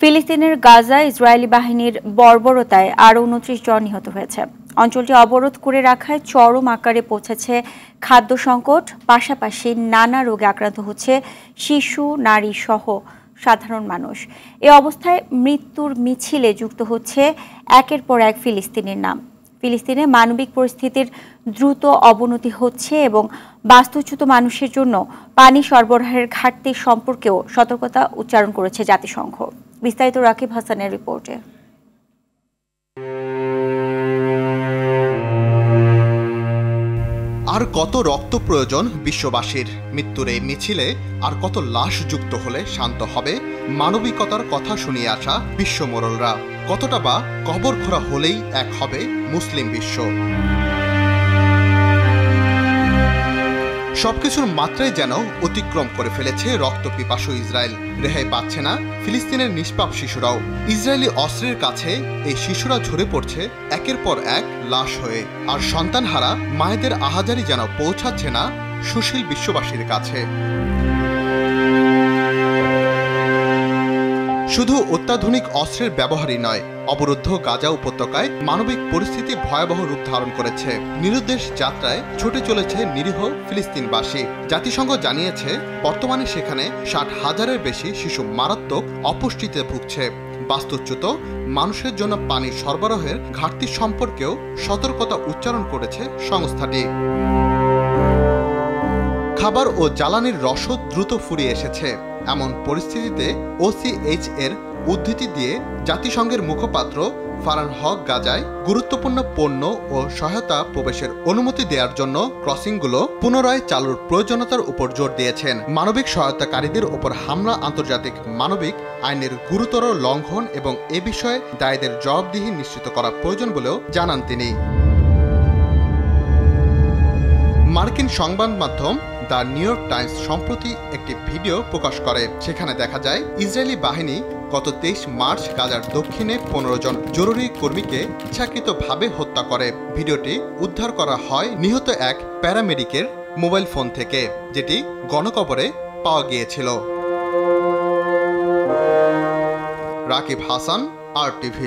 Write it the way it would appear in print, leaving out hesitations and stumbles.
ফিলিস্তিনের গাজায় ইসরায়েলি বাহিনীর বর্বরতায় আরও ২৯ জন নিহত হয়েছে। অঞ্চলটি অবরোধ করে রাখায় চরম আকারে পৌঁছেছে খাদ্য সংকট, পাশাপাশি নানা রোগে আক্রান্ত হচ্ছে শিশু, নারী সহ সাধারণ মানুষ। এ অবস্থায় মৃত্যুর মিছিলে যুক্ত হচ্ছে একের পর এক ফিলিস্তিনের নাম। ফিলিস্তিনে মানবিক পরিস্থিতির দ্রুত অবনতি হচ্ছে এবং বাস্তুচ্যুত মানুষের জন্য পানি সরবরাহের ঘাটতি সম্পর্কেও সতর্কতা উচ্চারণ করেছে জাতিসংঘ। বিস্তারিত রাকিব হাসানের রিপোর্টে। আর কত রক্ত প্রয়োজন বিশ্ববাসীর? মৃত্যুর এই মিছিলে আর কত লাশ যুক্ত হলে শান্ত হবে মানবিকতার কথা শুনিয়ে আসা বিশ্ব মোড়লরা? কতটা বা কবর খোঁড়া হলেই এক হবে মুসলিম বিশ্ব? সবকিছুর মাত্রাই যেন অতিক্রম করে ফেলেছে রক্তপিপাসু ইসরায়েল। রেহাই পাচ্ছে না ফিলিস্তিনের নিষ্পাপ শিশুরাও। ইসরায়েলি অস্ত্রের কাছে এই শিশুরা ঝরে পড়ছে একের পর এক লাশ হয়ে। আর সন্তানহারা মায়েদের আহাজারি যেন পৌঁছাচ্ছে না সুশীল বিশ্ববাসীর কাছে। শুধু অত্যাধুনিক অস্ত্রের ব্যবহারই নয়, অবরুদ্ধ গাজা উপত্যকায় মানবিক পরিস্থিতি ভয়াবহ রূপ ধারণ করেছে। নিরুদ্দেশ যাত্রায় ছুটে চলেছে নিরীহ ফিলিস্তিনবাসী। জাতিসংঘ জানিয়েছে বর্তমানে সেখানে ৬০,০০০-এর বেশি শিশু মারাত্মক অপুষ্টিতে ভুগছে। বাস্তুচ্যুত মানুষের জন্য পানি সরবরাহের ঘাটতি সম্পর্কেও সতর্কতা উচ্চারণ করেছে সংস্থাটি। খাবার ও জ্বালানির রসদ দ্রুত ফুরিয়ে এসেছে। এমন পরিস্থিতিতে OCH এর উদ্ধৃতি দিয়ে জাতিসংঘের মুখপাত্র ফারহান হক গাজায় গুরুত্বপূর্ণ পণ্য ও সহায়তা প্রবেশের অনুমতি দেওয়ার জন্য ক্রসিংগুলো পুনরায় চালুর প্রয়োজনীয়তার উপর জোর দিয়েছেন। মানবিক সহায়তাকারীদের উপর হামলা আন্তর্জাতিক মানবিক আইনের গুরুতর লঙ্ঘন এবং এ বিষয়ে দায়ীদের জবাবদিহি নিশ্চিত করা প্রয়োজন বলেও জানান তিনি। মার্কিন সংবাদ মাধ্যম দ্য নিউ ইয়র্ক টাইমস সম্প্রতি একটি ভিডিও প্রকাশ করে। সেখানে দেখা যায় ইসরায়েলি বাহিনী গত ২৩ মার্চ গাজার দক্ষিণে ১৫ জন জরুরি কর্মীকে ইচ্ছাকৃতভাবে হত্যা করে। ভিডিওটি উদ্ধার করা হয় নিহত এক প্যারামেডিকের মোবাইল ফোন থেকে, যেটি গণকবরে পাওয়া গিয়েছিল। রাকিব হাসান, RTV।